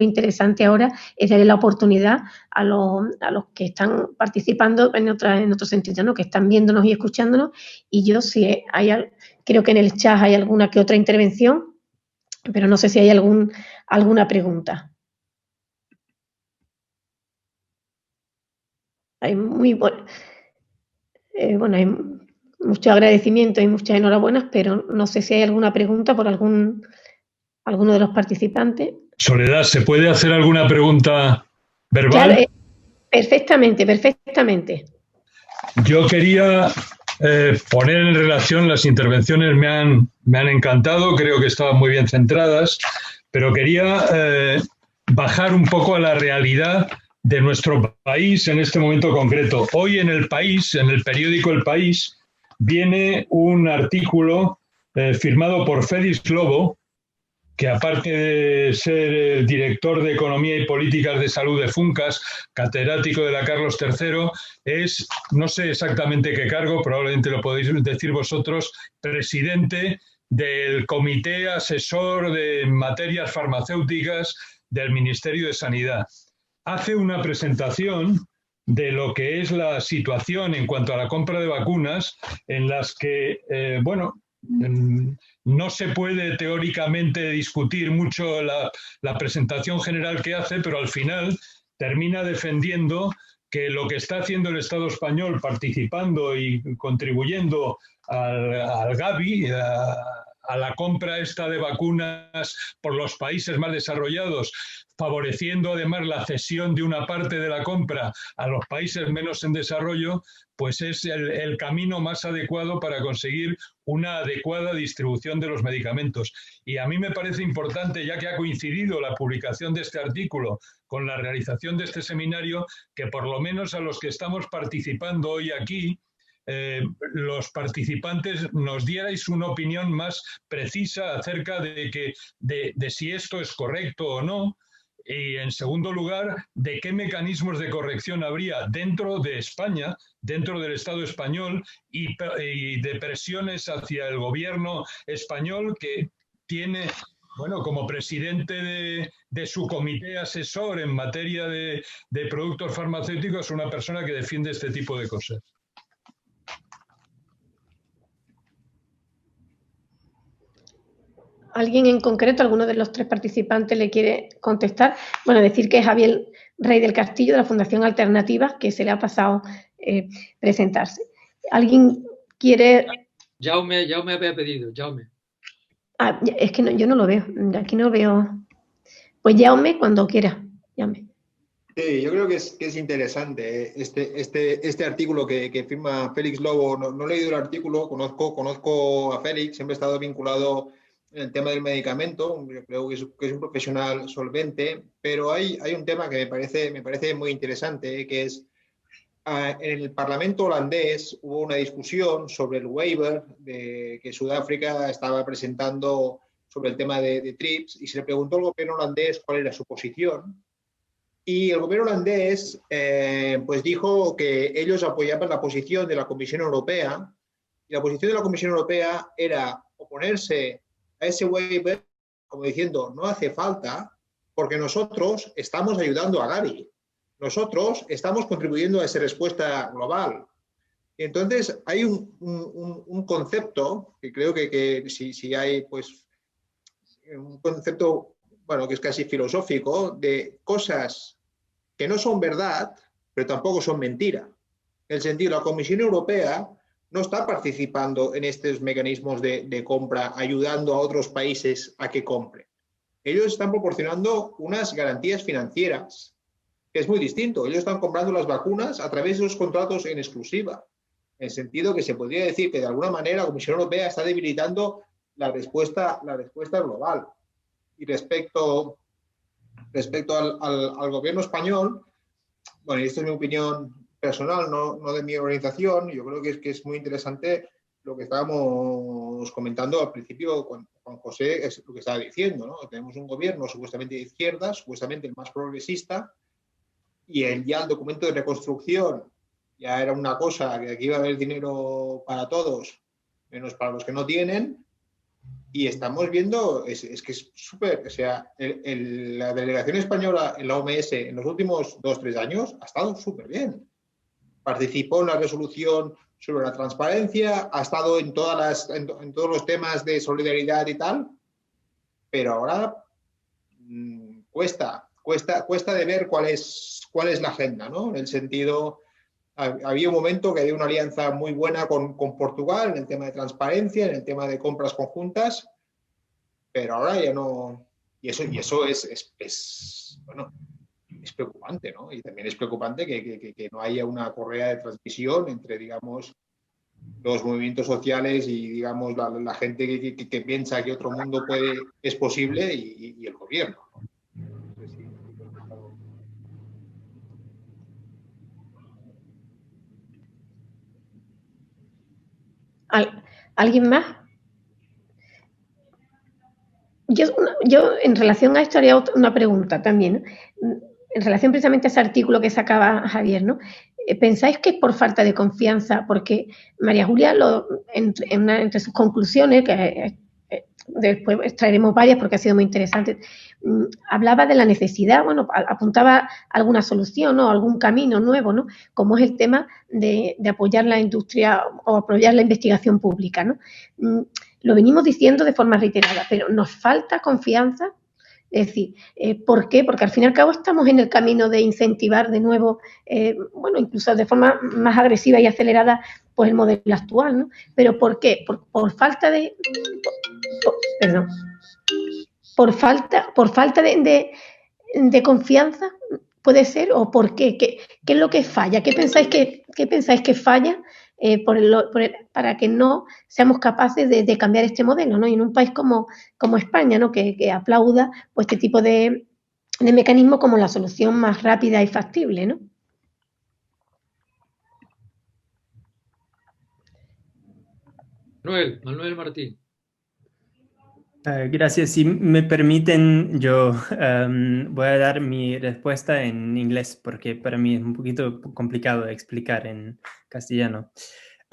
interesante ahora es darle la oportunidad a los que están participando en otro sentido, ¿no? Que están viéndonos y escuchándonos. Y yo, si creo que en el chat hay alguna que otra intervención, pero no sé si hay alguna pregunta. Hay hay mucho agradecimiento y muchas enhorabuenas, pero no sé si hay alguna pregunta por alguno de los participantes. Soledad, ¿se puede hacer alguna pregunta verbal? Claro, perfectamente. Yo quería poner en relación, las intervenciones me han encantado, creo que estaban muy bien centradas, pero quería bajar un poco a la realidad de nuestro país en este momento concreto. Hoy en El País, en el periódico El País, viene un artículo firmado por Félix Lobo, que aparte de ser el director de Economía y Políticas de Salud de Funcas, catedrático de la Carlos III, es, no sé exactamente qué cargo, probablemente lo podéis decir vosotros, presidente del Comité Asesor de Materias Farmacéuticas del Ministerio de Sanidad. Hace una presentación de lo que es la situación en cuanto a la compra de vacunas, en las que, no se puede teóricamente discutir mucho la presentación general que hace, pero al final termina defendiendo que lo que está haciendo el Estado español, participando y contribuyendo al Gavi, a la compra esta de vacunas por los países más desarrollados, favoreciendo además la cesión de una parte de la compra a los países menos en desarrollo, pues es el camino más adecuado para conseguir una adecuada distribución de los medicamentos. Y a mí me parece importante, ya que ha coincidido la publicación de este artículo con la realización de este seminario, que por lo menos a los que estamos participando hoy aquí, los participantes nos dierais una opinión más precisa acerca de si esto es correcto o no. Y, en segundo lugar, de qué mecanismos de corrección habría dentro de España, dentro del Estado español, y de presiones hacia el gobierno español, que tiene, como presidente de su comité asesor en materia de productos farmacéuticos, una persona que defiende este tipo de cosas. ¿Alguien en concreto, alguno de los tres participantes le quiere contestar? Bueno, decir que es Javier Rey del Castillo, de la Fundación Alternativas, que se le ha pasado presentarse. ¿Alguien quiere...? Jaume había pedido, Jaume. Es que no, yo no lo veo, aquí no veo. Pues Jaume, cuando quiera. Jaume. Sí, yo creo que es interesante este artículo que firma Félix Lobo. No he leído el artículo, conozco a Félix, siempre he estado vinculado en el tema del medicamento. Yo creo que es un profesional solvente, pero hay un tema que me parece muy interesante, que es en el Parlamento holandés hubo una discusión sobre el waiver que Sudáfrica estaba presentando sobre el tema de TRIPS, y se le preguntó al gobierno holandés cuál era su posición. Y el gobierno holandés pues dijo que ellos apoyaban la posición de la Comisión Europea, y la posición de la Comisión Europea era oponerse a ese waiver, como diciendo, no hace falta, porque nosotros estamos ayudando a Gavi, nosotros estamos contribuyendo a esa respuesta global. Y entonces hay un concepto que creo que si hay pues un concepto, que es casi filosófico, de cosas que no son verdad, pero tampoco son mentira. En el sentido, la Comisión Europea no está participando en estos mecanismos de compra, ayudando a otros países a que compren. Ellos están proporcionando unas garantías financieras, que es muy distinto. Ellos están comprando las vacunas a través de esos contratos en exclusiva. En el sentido que se podría decir que de alguna manera la Comisión Europea está debilitando la respuesta global. Y respecto al gobierno español, y esta es mi opinión personal, no de mi organización, yo creo que es muy interesante lo que estábamos comentando al principio con Juan José, es lo que estaba diciendo, ¿no? Tenemos un gobierno supuestamente de izquierdas, supuestamente el más progresista, y ya el documento de reconstrucción ya era una cosa, que aquí iba a haber dinero para todos, menos para los que no tienen, Y estamos viendo, es que es súper, o sea, la delegación española en la OMS en los últimos 2-3 años ha estado súper bien. Participó en la resolución sobre la transparencia, ha estado en todos los temas de solidaridad y tal, pero ahora cuesta de ver cuál es la agenda, ¿no? En el sentido, había un momento que había una alianza muy buena con Portugal en el tema de transparencia, en el tema de compras conjuntas, pero ahora ya no. Y eso es preocupante, ¿no? Y también es preocupante que no haya una correa de transmisión entre, digamos, los movimientos sociales y, digamos, la gente que piensa que otro mundo es posible y el gobierno, ¿no? No sé si ¿Alguien más? Yo en relación a esto haría una pregunta también, ¿no? En relación precisamente a ese artículo que sacaba Javier, ¿no? ¿Pensáis que es por falta de confianza? Porque María Julia, entre sus conclusiones, que después traeremos varias porque ha sido muy interesante, hablaba de la necesidad, bueno, apuntaba alguna solución, ¿no? Algún camino nuevo, ¿no? Como es el tema de apoyar la industria o apoyar la investigación pública, ¿no? Lo venimos diciendo de forma reiterada, pero nos falta confianza. Es decir, ¿por qué? Porque al fin y al cabo estamos en el camino de incentivar de nuevo, bueno, incluso de forma más agresiva y acelerada, pues el modelo actual, ¿no? Pero ¿por qué? Por falta de, perdón, por falta de confianza, puede ser, o por qué, ¿qué es lo que falla? ¿Qué pensáis que falla para que no seamos capaces de cambiar este modelo, ¿no? Y en un país como España, ¿no? Que aplauda pues, este tipo de mecanismo como la solución más rápida y factible, ¿no? Manuel Martín. Gracias. Si me permiten, yo voy a dar mi respuesta en inglés porque para mí es un poquito complicado de explicar en castellano.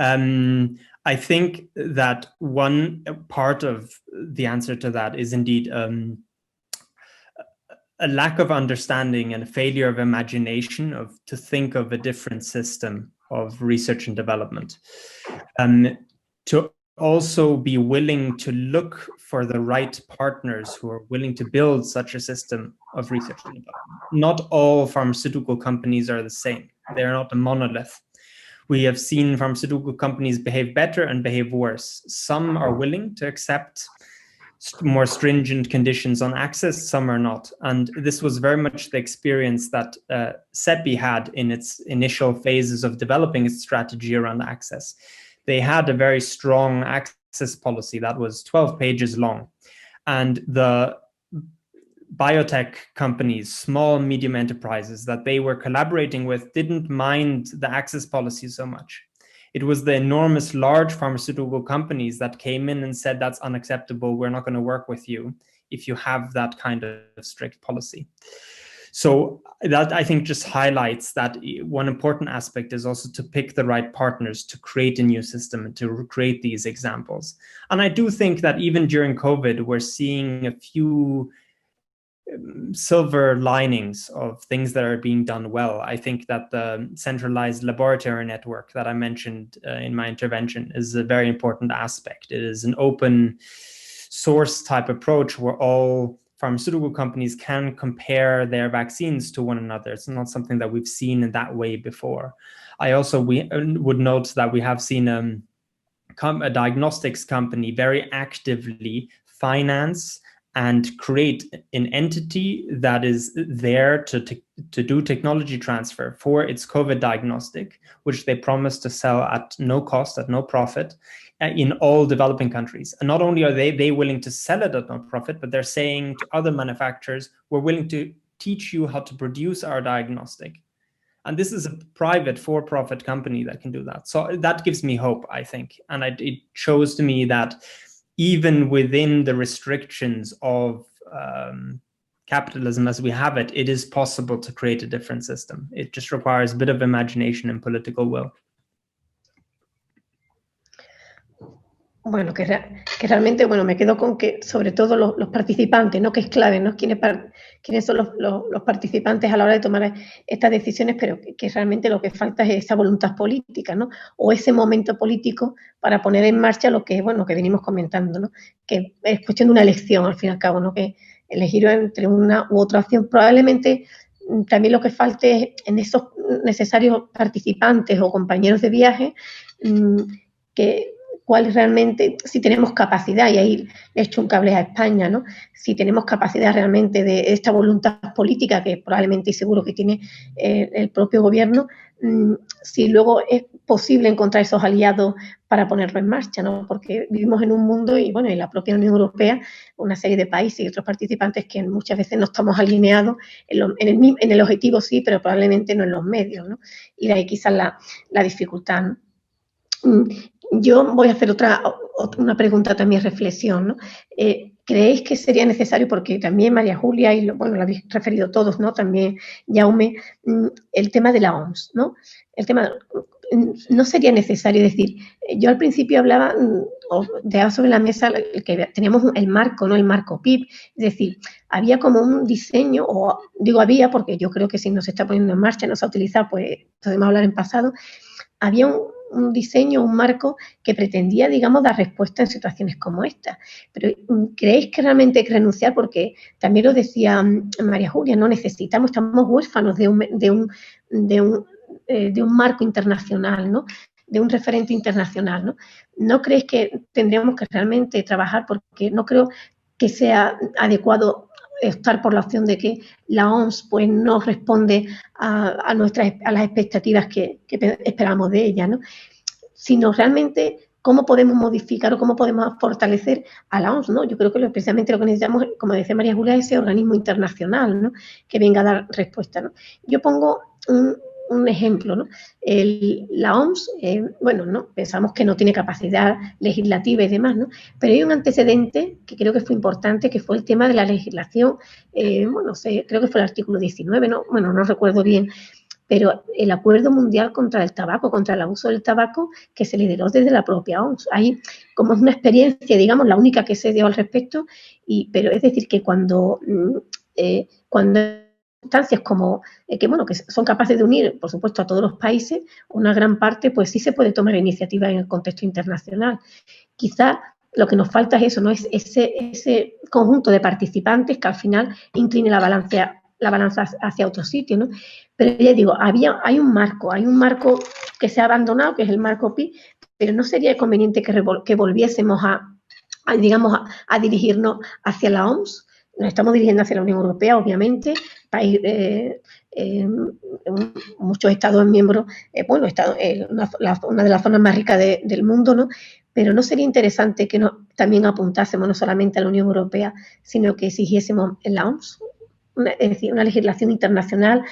I think that one part of the answer to that is indeed a lack of understanding and a failure of imagination to think of a different system of research and development. To also be willing to look for the right partners who are willing to build such a system of research and development. Not all pharmaceutical companies are the same. They're not a monolith. We have seen pharmaceutical companies behave better and behave worse. Some are willing to accept more stringent conditions on access, some are not. And this was very much the experience that CEPI had in its initial phases of developing its strategy around access. They had a very strong access policy that was 12 pages long. And the biotech companies, small, medium enterprises that they were collaborating with didn't mind the access policy so much. It was the enormous, large pharmaceutical companies that came in and said, that's unacceptable. We're not going to work with you if you have that kind of strict policy. So that, I think, just highlights that one important aspect is also to pick the right partners to create a new system and to create these examples. And I do think that even during COVID, we're seeing a few silver linings of things that are being done well. I think that the centralized laboratory network that I mentioned in my intervention is a very important aspect. It is an open source type approach where all pharmaceutical companies can compare their vaccines to one another. It's not something that we've seen in that way before. I also would note that we have seen a diagnostics company very actively finance and create an entity that is there to do technology transfer for its COVID diagnostic, which they promise to sell at no cost, at no profit, in all developing countries. And not only are they willing to sell it at no profit, but they're saying to other manufacturers, we're willing to teach you how to produce our diagnostic. And this is a private for-profit company that can do that. So that gives me hope, I think. And it shows to me that even within the restrictions of capitalism as we have it, it is possible to create a different system. It just requires a bit of imagination and political will. Bueno, que realmente, bueno, me quedo con que sobre todo los participantes, ¿no? Que es clave, ¿no? Quiénes son los participantes a la hora de tomar estas decisiones, pero que realmente lo que falta es esa voluntad política, ¿no? O ese momento político para poner en marcha lo que, bueno, que venimos comentando, ¿no? Que es cuestión de una elección, al fin y al cabo, ¿no? Que elegir entre una u otra opción. Probablemente también lo que falte es en esos necesarios participantes o compañeros de viaje que cuál realmente, si tenemos capacidad, y ahí le echo un cable a España, ¿no? Si tenemos capacidad realmente de esta voluntad política, que probablemente y seguro que tiene el propio gobierno, si luego es posible encontrar esos aliados para ponerlo en marcha, ¿no? Porque vivimos en un mundo y, bueno, en la propia Unión Europea, una serie de países y otros participantes que muchas veces no estamos alineados en el objetivo, sí, pero probablemente no en los medios, ¿no? Y de ahí quizás la dificultad, ¿no? Yo voy a hacer una pregunta también, reflexión, ¿no? ¿Creéis que sería necesario, porque también María Julia, y bueno, lo habéis referido todos, ¿no? También Jaume, el tema de la OMS, ¿no? El tema, no sería necesario decir, yo al principio hablaba, o dejaba sobre la mesa que teníamos el marco, ¿no? El marco PIB, es decir, había como un diseño, o digo había, porque yo creo que si no se está poniendo en marcha, no se ha utilizado, pues podemos hablar en pasado, había un diseño, un marco que pretendía, digamos, dar respuesta en situaciones como esta. Pero ¿creéis que realmente hay que renunciar? Porque también lo decía María Julia, no necesitamos, estamos huérfanos de un marco internacional, ¿no? De un referente internacional, ¿no? ¿No creéis que tendríamos que realmente trabajar? Porque no creo que sea adecuado optar por la opción de que la OMS pues, no responde a las expectativas que esperamos de ella, ¿no? Sino realmente cómo podemos modificar o cómo podemos fortalecer a la OMS, ¿no? Yo creo que especialmente lo que necesitamos, como decía María Julia, es ese organismo internacional, ¿no? Que venga a dar respuesta, ¿no? Yo pongo un ejemplo, ¿no? La OMS, bueno, ¿no? Pensamos que no tiene capacidad legislativa y demás, ¿no? Pero hay un antecedente que creo que fue importante, que fue el tema de la legislación, bueno, creo que fue el artículo 19, ¿no? Bueno, no recuerdo bien, pero el Acuerdo Mundial contra el Tabaco, contra el abuso del tabaco, que se lideró desde la propia OMS. Ahí, como es una experiencia, digamos, la única que se dio al respecto, pero es decir, que cuando instancias como que bueno que son capaces de unir, por supuesto, a todos los países, una gran parte, pues sí se puede tomar iniciativa en el contexto internacional. Quizá lo que nos falta es eso, ¿no? Es ese conjunto de participantes que al final incline la balanza hacia otro sitio, ¿no? Pero ya digo, hay un marco que se ha abandonado, que es el marco PI, pero no sería conveniente que volviésemos digamos, a dirigirnos hacia la OMS. Nos estamos dirigiendo hacia la Unión Europea, obviamente, muchos Estados miembros, bueno, una de las zonas más ricas del mundo, ¿no? Pero no sería interesante que también apuntásemos no solamente a la Unión Europea, sino que exigiésemos en la OMS, es decir, una legislación internacional,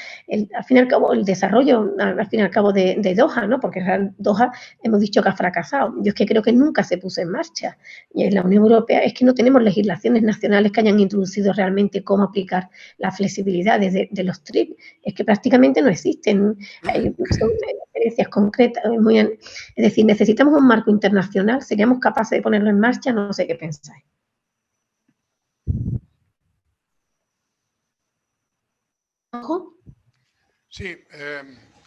al fin y al cabo, el desarrollo, al fin y al cabo, de Doha, ¿no? Porque Doha hemos dicho que ha fracasado. Yo es que creo que nunca se puso en marcha. Y en la Unión Europea es que no tenemos legislaciones nacionales que hayan introducido realmente cómo aplicar las flexibilidades de los TRIP. Es que prácticamente no existen. Son experiencias concretas. Es decir, necesitamos un marco internacional. ¿Seríamos capaces de ponerlo en marcha? No sé qué pensáis. Sí,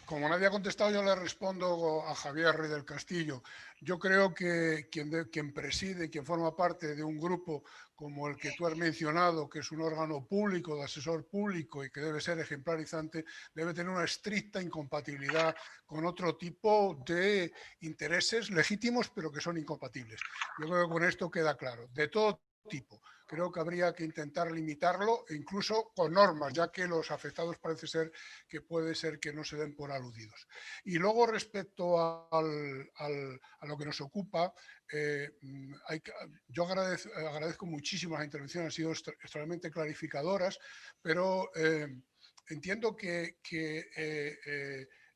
como nadie ha contestado, yo le respondo a Javier Rey del Castillo. Yo creo que quien preside, quien forma parte de un grupo como el que tú has mencionado, que es un órgano público, de asesor público y que debe ser ejemplarizante, debe tener una estricta incompatibilidad con otro tipo de intereses legítimos, pero que son incompatibles. Yo creo que con esto queda claro. De todo tipo. Creo que habría que intentar limitarlo, incluso con normas, ya que los afectados parece ser que puede ser que no se den por aludidos. Y luego, respecto a lo que nos ocupa, yo agradezco muchísimo las intervenciones, han sido extremadamente clarificadoras, pero entiendo que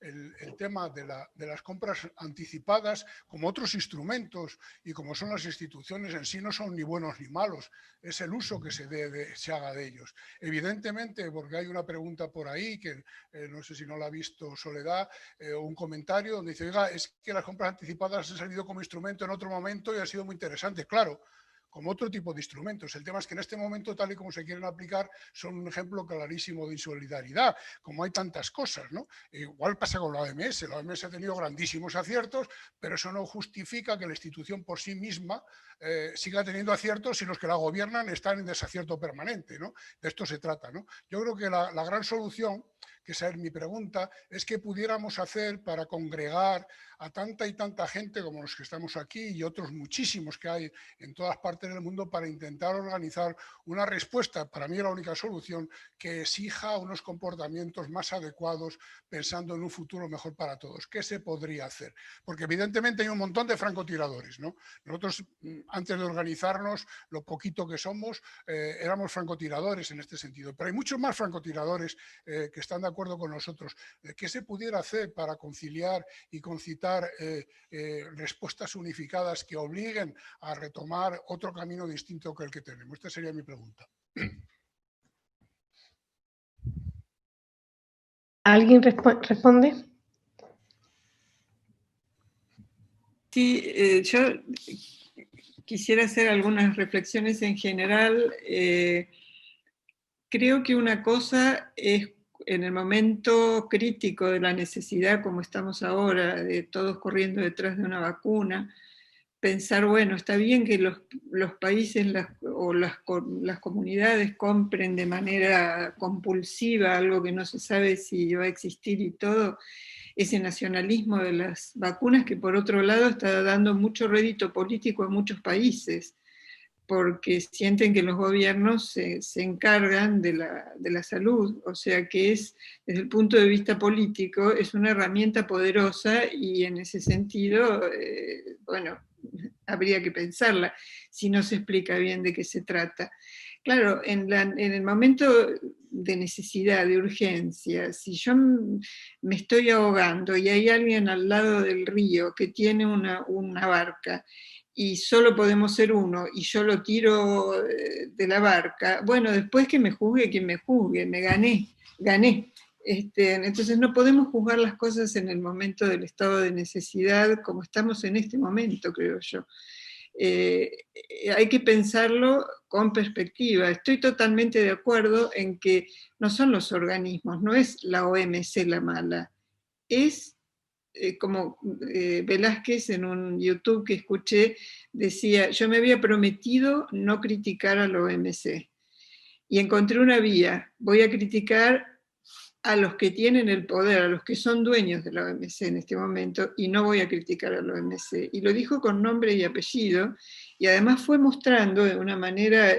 el tema de las compras anticipadas como otros instrumentos y como son las instituciones en sí no son ni buenos ni malos, es el uso que se haga de ellos. Evidentemente, porque hay una pregunta por ahí que no sé si no la ha visto Soledad, un comentario donde dice, oiga, es que las compras anticipadas han salido como instrumento en otro momento y ha sido muy interesante. Claro, como otro tipo de instrumentos. El tema es que en este momento, tal y como se quieren aplicar, son un ejemplo clarísimo de insolidaridad, como hay tantas cosas, ¿no? Igual pasa con la OMS. La OMS ha tenido grandísimos aciertos, pero eso no justifica que la institución por sí misma siga teniendo aciertos si los que la gobiernan están en desacierto permanente, ¿no? De esto se trata, ¿no? Yo creo que la gran solución, que esa es mi pregunta, es qué pudiéramos hacer para congregar a tanta y tanta gente como los que estamos aquí y otros muchísimos que hay en todas partes del mundo para intentar organizar una respuesta, para mí la única solución, que exija unos comportamientos más adecuados pensando en un futuro mejor para todos. ¿Qué se podría hacer? Porque evidentemente hay un montón de francotiradores, ¿no? Nosotros, antes de organizarnos, lo poquito que somos, éramos francotiradores en este sentido, pero hay muchos más francotiradores que están de acuerdo con nosotros. ¿Qué se pudiera hacer para conciliar y concitar respuestas unificadas que obliguen a retomar otro camino distinto que el que tenemos? Esta sería mi pregunta. ¿Alguien responde? Sí, yo quisiera hacer algunas reflexiones en general. Creo que una cosa es, en el momento crítico de la necesidad, como estamos ahora, de todos corriendo detrás de una vacuna, pensar, bueno, está bien que los países o las comunidades compren de manera compulsiva algo que no se sabe si va a existir y todo, ese nacionalismo de las vacunas que por otro lado está dando mucho rédito político a muchos países, porque sienten que los gobiernos se encargan de la salud, o sea que es, desde el punto de vista político, es una herramienta poderosa y en ese sentido, bueno, habría que pensarla si no se explica bien de qué se trata. Claro, en el momento de necesidad, de urgencia, si yo me estoy ahogando y hay alguien al lado del río que tiene una barca, y solo podemos ser uno, y yo lo tiro de la barca, bueno, después que me juzgue quien me juzgue, me gané. Entonces no podemos juzgar las cosas en el momento del estado de necesidad como estamos en este momento, creo yo. Hay que pensarlo con perspectiva. Estoy totalmente de acuerdo en que no son los organismos, no es la OMC la mala, es como Velázquez en un YouTube que escuché, decía, yo me había prometido no criticar a la OMC, y encontré una vía, voy a criticar a los que tienen el poder, a los que son dueños de la OMC en este momento, y no voy a criticar a la OMC. Y lo dijo con nombre y apellido, y además fue mostrando de una manera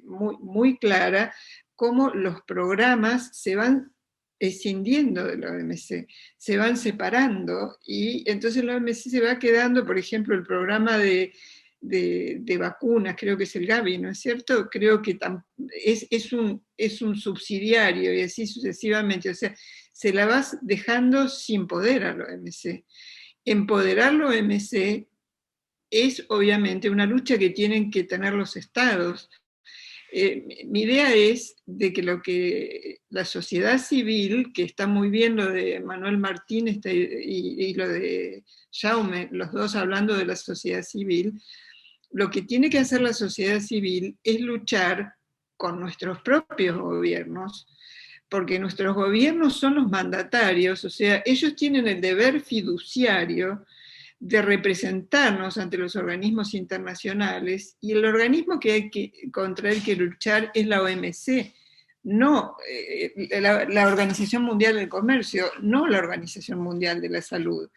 muy, muy clara cómo los programas se van escindiendo de la OMC, se van separando, y entonces la OMC se va quedando, por ejemplo, el programa de vacunas, creo que es el Gavi, ¿no es cierto? Creo que es un subsidiario y así sucesivamente, o sea, se la vas dejando sin poder a la OMC. Empoderar la OMC es obviamente una lucha que tienen que tener los estados. Mi idea es de que lo que la sociedad civil, que está muy bien lo de Manuel Martín y lo de Jaume, los dos hablando de la sociedad civil, lo que tiene que hacer la sociedad civil es luchar con nuestros propios gobiernos, porque nuestros gobiernos son los mandatarios, o sea, ellos tienen el deber fiduciario de representarnos ante los organismos internacionales, y el organismo contra el que luchar es la OMC, no la Organización Mundial del Comercio, no la Organización Mundial de la Salud.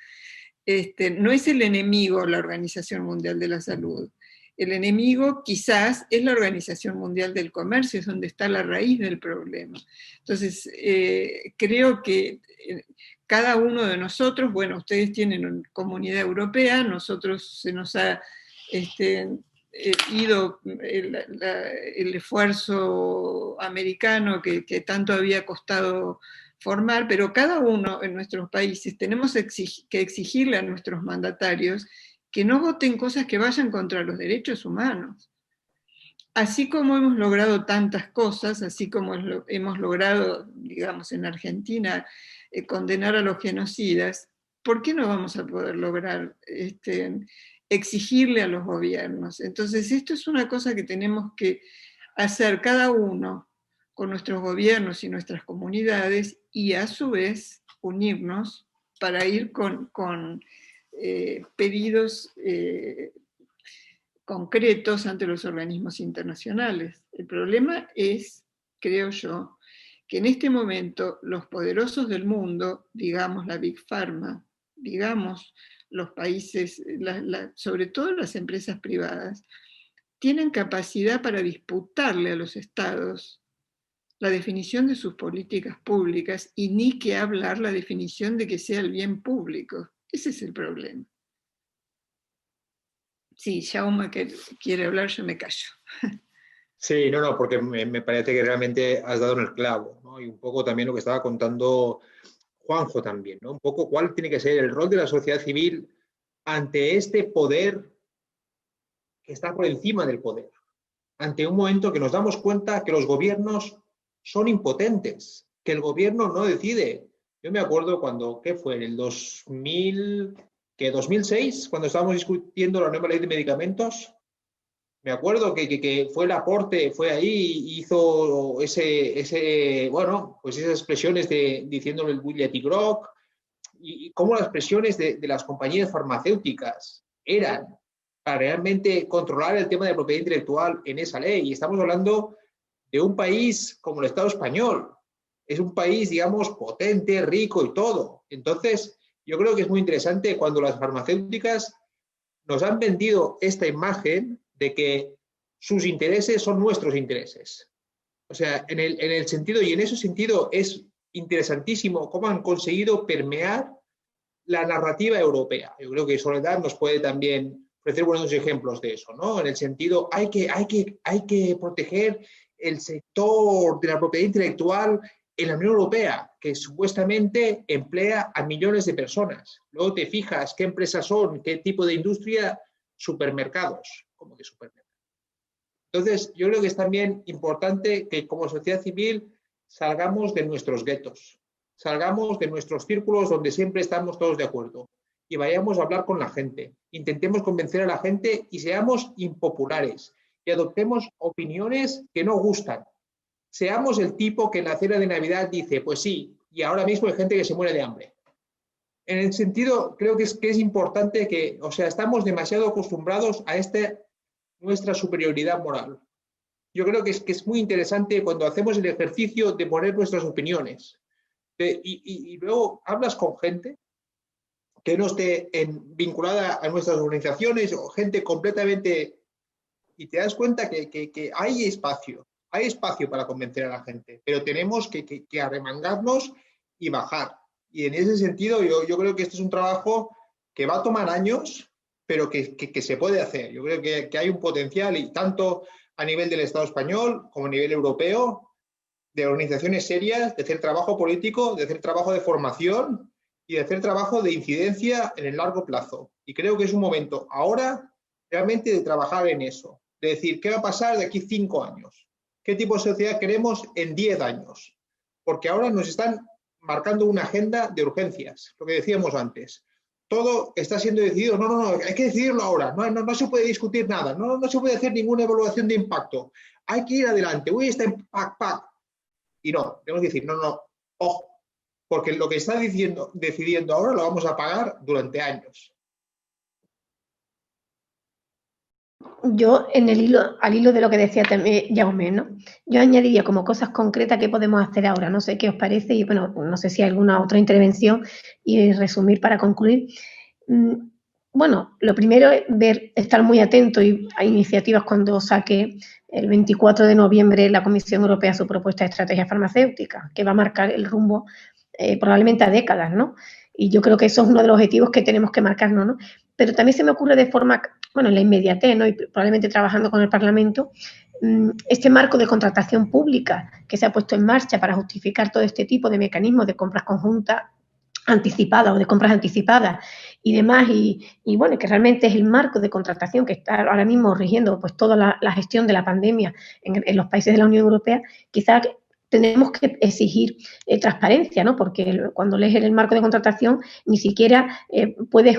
No es el enemigo la Organización Mundial de la Salud. El enemigo quizás es la Organización Mundial del Comercio, es donde está la raíz del problema. Entonces, creo que cada uno de nosotros, bueno, ustedes tienen una comunidad europea, nosotros se nos ha ido el esfuerzo americano que tanto había costado formar, pero cada uno en nuestros países tenemos que exigirle a nuestros mandatarios que no voten cosas que vayan contra los derechos humanos. Así como hemos logrado tantas cosas, así como hemos logrado, digamos, en Argentina, condenar a los genocidas, ¿por qué no vamos a poder lograr exigirle a los gobiernos? Entonces, esto es una cosa que tenemos que hacer cada uno con nuestros gobiernos y nuestras comunidades, y a su vez unirnos para ir con pedidos concretos ante los organismos internacionales. El problema es, creo yo, que en este momento los poderosos del mundo, digamos la Big Pharma, digamos los países, sobre todo las empresas privadas, tienen capacidad para disputarle a los estados la definición de sus políticas públicas, y ni que hablar la definición de que sea el bien público. Ese es el problema. Sí, Jaume que quiere hablar, yo me callo. Sí, no, porque me parece que realmente has dado en el clavo, ¿no? Y un poco también lo que estaba contando Juanjo también, ¿no? Un poco cuál tiene que ser el rol de la sociedad civil ante este poder que está por encima del poder, ante un momento que nos damos cuenta que los gobiernos son impotentes, que el gobierno no decide. Yo me acuerdo cuando, ¿qué fue? En el 2006, cuando estábamos discutiendo la nueva ley de medicamentos, me acuerdo que fue Laporte, fue ahí y hizo bueno, pues esas expresiones diciéndole el William T. Grock, y cómo las presiones de las compañías farmacéuticas eran para realmente controlar el tema de propiedad intelectual en esa ley. Y estamos hablando de un país como el Estado español. Es un país, digamos, potente, rico y todo. Entonces, yo creo que es muy interesante cuando las farmacéuticas nos han vendido esta imagen de que sus intereses son nuestros intereses. O sea, en el sentido, y en ese sentido es interesantísimo cómo han conseguido permear la narrativa europea. Yo creo que Soledad nos puede también ofrecer buenos ejemplos de eso, ¿no? En el sentido, hay que proteger el sector de la propiedad intelectual en la Unión Europea, que supuestamente emplea a millones de personas. Luego te fijas qué empresas son, qué tipo de industria, supermercados, como que supermercados. Entonces, yo creo que es también importante que como sociedad civil salgamos de nuestros guetos, salgamos de nuestros círculos donde siempre estamos todos de acuerdo y vayamos a hablar con la gente, intentemos convencer a la gente y seamos impopulares y adoptemos opiniones que no gustan. Seamos el tipo que en la cena de Navidad dice, pues sí, y ahora mismo hay gente que se muere de hambre. En el sentido, creo que es importante que, o sea, estamos demasiado acostumbrados a nuestra superioridad moral. Yo creo que es muy interesante cuando hacemos el ejercicio de poner nuestras opiniones. Y luego hablas con gente que no esté vinculada a nuestras organizaciones o gente completamente... Y te das cuenta que hay espacio para convencer a la gente, pero tenemos que arremangarnos y bajar. Y en ese sentido yo creo que este es un trabajo que va a tomar años, pero que se puede hacer. Yo creo que hay un potencial, y tanto a nivel del Estado español como a nivel europeo, de organizaciones serias, de hacer trabajo político, de hacer trabajo de formación y de hacer trabajo de incidencia en el largo plazo. Y creo que es un momento ahora realmente de trabajar en eso, de decir, ¿qué va a pasar de aquí 5 años? ¿Qué tipo de sociedad queremos en 10 años? Porque ahora nos están marcando una agenda de urgencias, lo que decíamos antes. Todo está siendo decidido, no, hay que decidirlo ahora, no se puede discutir nada, no se puede hacer ninguna evaluación de impacto, hay que ir adelante, está en pac. Y no, tenemos que decir, no, ojo, porque lo que está decidiendo ahora lo vamos a pagar durante años. Yo, al hilo de lo que decía también Jaume, ¿no? Yo añadiría como cosas concretas que podemos hacer ahora. No sé qué os parece y, bueno, no sé si hay alguna otra intervención y resumir para concluir. Bueno, lo primero es estar muy atento a iniciativas cuando saque el 24 de noviembre la Comisión Europea su propuesta de estrategia farmacéutica, que va a marcar el rumbo probablemente a décadas, ¿no? Y yo creo que eso es uno de los objetivos que tenemos que marcarnos, ¿no? Pero también se me ocurre de forma, bueno, en la inmediatez, ¿no? Y probablemente trabajando con el Parlamento, este marco de contratación pública que se ha puesto en marcha para justificar todo este tipo de mecanismos de compras conjuntas anticipadas o de compras anticipadas y demás, y bueno, que realmente es el marco de contratación que está ahora mismo rigiendo pues toda la gestión de la pandemia en los países de la Unión Europea, quizás tenemos que exigir transparencia, ¿no? Porque cuando lees el marco de contratación ni siquiera puede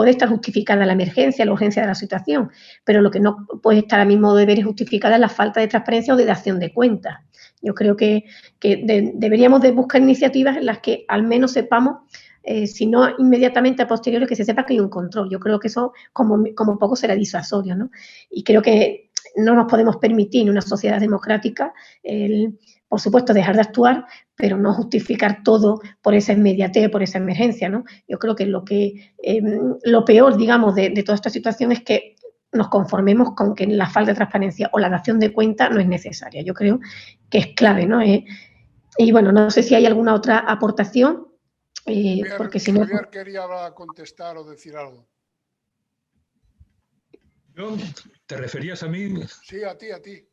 estar justificada la emergencia, la urgencia de la situación, pero lo que no puede estar a mi modo de ver es justificada la falta de transparencia o de dación de cuentas. Yo creo que deberíamos de buscar iniciativas en las que al menos sepamos, si no inmediatamente a posteriori, que se sepa que hay un control. Yo creo que eso como poco será disuasorio, ¿no? Y creo que no nos podemos permitir en una sociedad democrática por supuesto, dejar de actuar, pero no justificar todo por esa inmediatez, por esa emergencia, ¿no? Yo creo que lo peor, digamos, de toda esta situación es que nos conformemos con que la falta de transparencia o la dación de cuenta no es necesaria. Yo creo que es clave, ¿no? Y bueno, no sé si hay alguna otra aportación, porque si no... Javier quería contestar o decir algo. ¿Te referías a mí? Sí, a ti, a ti.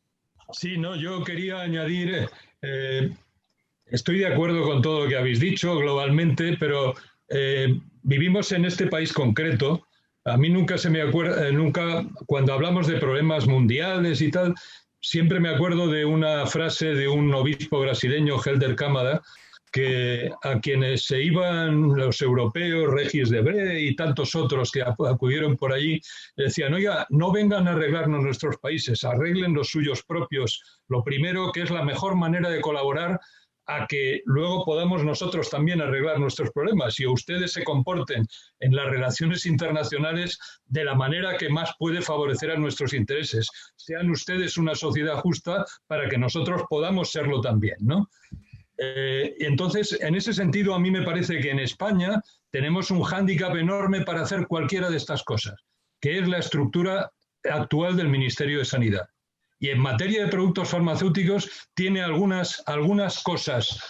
Sí, no, yo quería añadir, estoy de acuerdo con todo lo que habéis dicho globalmente, pero vivimos en este país concreto. A mí nunca se me acuerda, cuando hablamos de problemas mundiales y tal, siempre me acuerdo de una frase de un obispo brasileño, Helder Câmara, que a quienes se iban los europeos, Regis Debré y tantos otros que acudieron por allí, decían, oiga, no vengan a arreglarnos nuestros países, arreglen los suyos propios. Lo primero, que es la mejor manera de colaborar a que luego podamos nosotros también arreglar nuestros problemas y ustedes se comporten en las relaciones internacionales de la manera que más puede favorecer a nuestros intereses. Sean ustedes una sociedad justa para que nosotros podamos serlo también, ¿no? Entonces, en ese sentido, a mí me parece que en España tenemos un hándicap enorme para hacer cualquiera de estas cosas, que es la estructura actual del Ministerio de Sanidad. Y en materia de productos farmacéuticos tiene algunas cosas.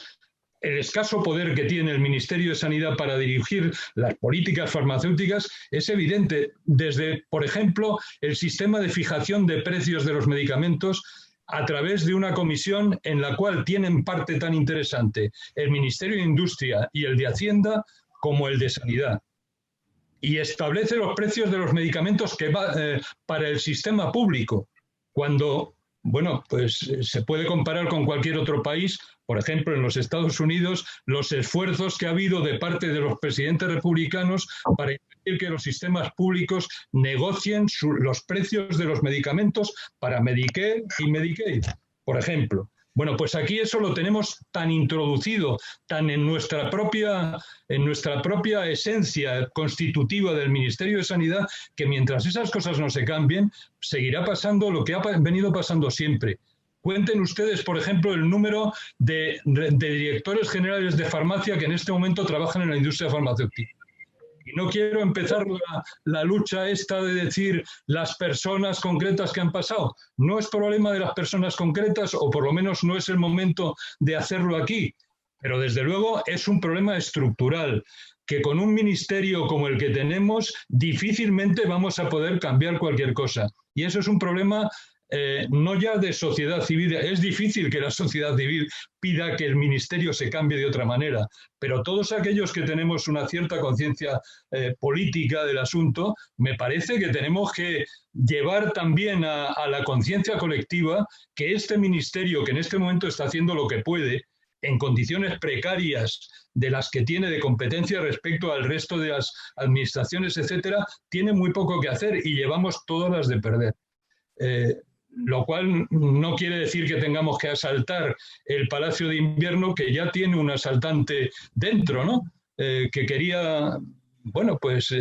El escaso poder que tiene el Ministerio de Sanidad para dirigir las políticas farmacéuticas es evidente. Desde, por ejemplo, el sistema de fijación de precios de los medicamentos a través de una comisión en la cual tienen parte tan interesante el Ministerio de Industria y el de Hacienda como el de Sanidad. Y establece los precios de los medicamentos que para el sistema público, cuando, bueno, pues se puede comparar con cualquier otro país. Por ejemplo, en los Estados Unidos, los esfuerzos que ha habido de parte de los presidentes republicanos para impedir que los sistemas públicos negocien los precios de los medicamentos para Medicare y Medicaid, por ejemplo. Bueno, pues aquí eso lo tenemos tan introducido, tan en nuestra propia esencia constitutiva del Ministerio de Sanidad, que mientras esas cosas no se cambien, seguirá pasando lo que ha venido pasando siempre. Cuenten ustedes, por ejemplo, el número de directores generales de farmacia que en este momento trabajan en la industria farmacéutica. Y no quiero empezar la lucha esta de decir las personas concretas que han pasado. No es problema de las personas concretas, o por lo menos no es el momento de hacerlo aquí. Pero desde luego es un problema estructural, que con un ministerio como el que tenemos difícilmente vamos a poder cambiar cualquier cosa. Y eso es un problema no ya de sociedad civil. Es difícil que la sociedad civil pida que el ministerio se cambie de otra manera, pero todos aquellos que tenemos una cierta conciencia política del asunto, me parece que tenemos que llevar también a la conciencia colectiva que este ministerio, que en este momento está haciendo lo que puede, en condiciones precarias de las que tiene de competencia respecto al resto de las administraciones, etcétera, tiene muy poco que hacer y llevamos todas las de perder. Lo cual no quiere decir que tengamos que asaltar el Palacio de Invierno, que ya tiene un asaltante dentro, ¿no? Que quería, bueno, pues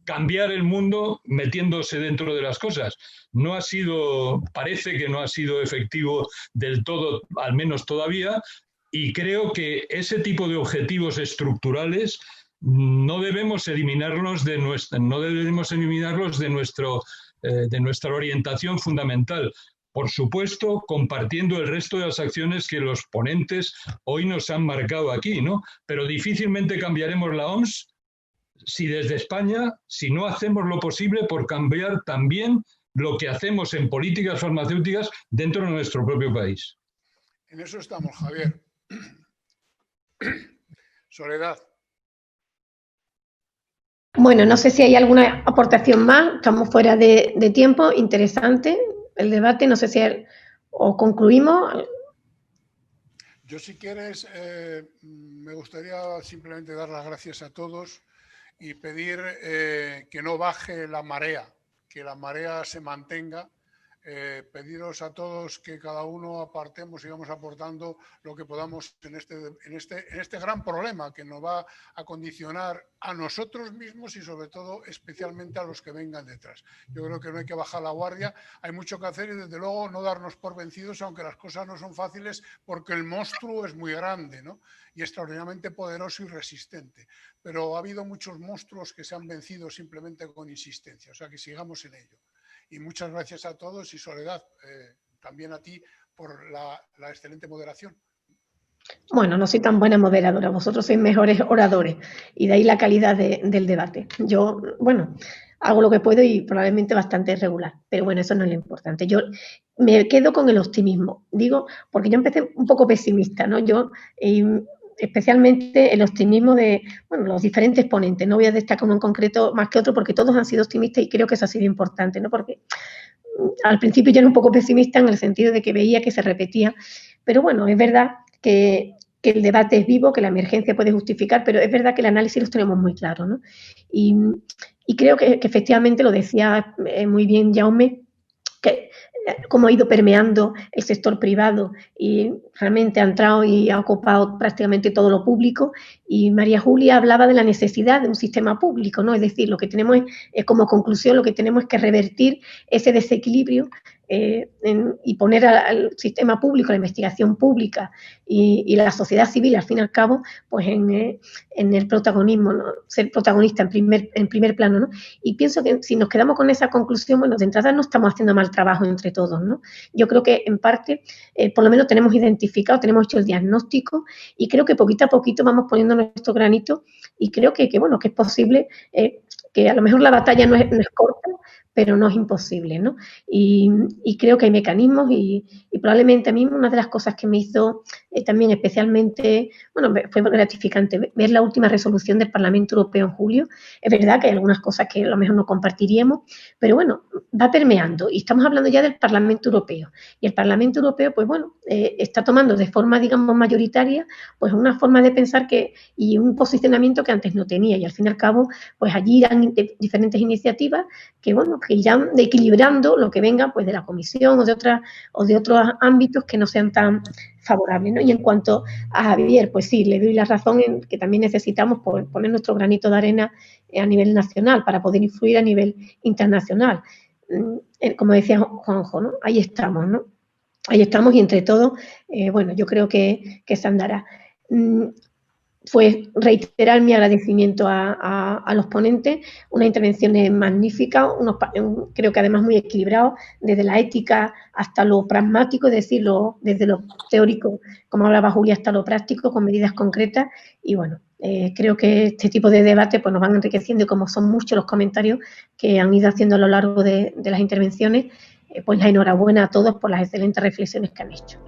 cambiar el mundo metiéndose dentro de las cosas. No ha sido, parece que no ha sido efectivo del todo, al menos todavía, y creo que ese tipo de objetivos estructurales no debemos eliminarlos de nuestra orientación fundamental. Por supuesto, compartiendo el resto de las acciones que los ponentes hoy nos han marcado aquí, ¿no? Pero difícilmente cambiaremos la OMS si desde España, si no hacemos lo posible por cambiar también lo que hacemos en políticas farmacéuticas dentro de nuestro propio país. En eso estamos, Javier. Soledad. Bueno, no sé si hay alguna aportación más, estamos fuera de tiempo, interesante el debate, no sé si o concluimos. Yo, si quieres, me gustaría simplemente dar las gracias a todos y pedir que no baje la marea, que la marea se mantenga. Pediros a todos que cada uno apartemos y vamos aportando lo que podamos en este gran problema que nos va a condicionar a nosotros mismos y sobre todo especialmente a los que vengan detrás. Yo creo que no hay que bajar la guardia, hay mucho que hacer y desde luego no darnos por vencidos, aunque las cosas no son fáciles, porque el monstruo es muy grande, ¿no? Y extraordinariamente poderoso y resistente. Pero ha habido muchos monstruos que se han vencido simplemente con insistencia, o sea que sigamos en ello. Y muchas gracias a todos y Soledad, también a ti por la excelente moderación. Bueno, no soy tan buena moderadora, vosotros sois mejores oradores y de ahí la calidad del debate. Yo, bueno, hago lo que puedo y probablemente bastante irregular, pero bueno, eso no es lo importante. Yo me quedo con el optimismo, digo, porque yo empecé un poco pesimista, ¿no? Yo, especialmente el optimismo de, bueno, los diferentes ponentes, no voy a destacar uno en concreto más que otro porque todos han sido optimistas y creo que eso ha sido importante, ¿no? Porque al principio yo era un poco pesimista en el sentido de que veía que se repetía, pero bueno, es verdad que el debate es vivo, que la emergencia puede justificar, pero es verdad que el análisis los tenemos muy claros, ¿no? Y creo que efectivamente lo decía muy bien Jaume, que cómo ha ido permeando el sector privado y realmente ha entrado y ha ocupado prácticamente todo lo público, y María Julia hablaba de la necesidad de un sistema público, ¿no? Es decir, lo que tenemos es como conclusión, lo que tenemos es que revertir ese desequilibrio y poner al sistema público, la investigación pública y la sociedad civil, al fin y al cabo, pues en el protagonismo, ¿no? Ser protagonista en primer plano, ¿no? Y pienso que si nos quedamos con esa conclusión, bueno, de entrada no estamos haciendo mal trabajo entre todos, ¿no? Yo creo que en parte, por lo menos tenemos identificado, tenemos hecho el diagnóstico y creo que poquito a poquito vamos poniendo nuestro granito y creo que bueno, que es posible, que a lo mejor la batalla no es corta, pero no es imposible, ¿no? Y creo que hay mecanismos y probablemente a mí una de las cosas que me hizo también especialmente, bueno, fue gratificante ver la última resolución del Parlamento Europeo en julio. Es verdad que hay algunas cosas que a lo mejor no compartiríamos, pero bueno, va permeando y estamos hablando ya del Parlamento Europeo. Y el Parlamento Europeo, pues bueno, está tomando de forma, digamos, mayoritaria, pues una forma de pensar y un posicionamiento que antes no tenía. Y al fin y al cabo, pues allí irán diferentes iniciativas que, bueno, que irán equilibrando lo que venga pues de la Comisión o de otros ámbitos que no sean tan favorables, ¿no? Y en cuanto a Javier, pues sí, le doy la razón en que también necesitamos poner nuestro granito de arena a nivel nacional para poder influir a nivel internacional. Como decía Juanjo, ¿no? Ahí estamos, ¿no? Ahí estamos y entre todos, bueno, yo creo que se andará. Fue reiterar mi agradecimiento a los ponentes, unas intervenciones magníficas, creo que además muy equilibrados, desde la ética hasta lo pragmático, es decir, desde lo teórico, como hablaba Julia, hasta lo práctico, con medidas concretas. Y bueno, creo que este tipo de debates pues, nos van enriqueciendo y como son muchos los comentarios que han ido haciendo a lo largo de las intervenciones, pues la enhorabuena a todos por las excelentes reflexiones que han hecho.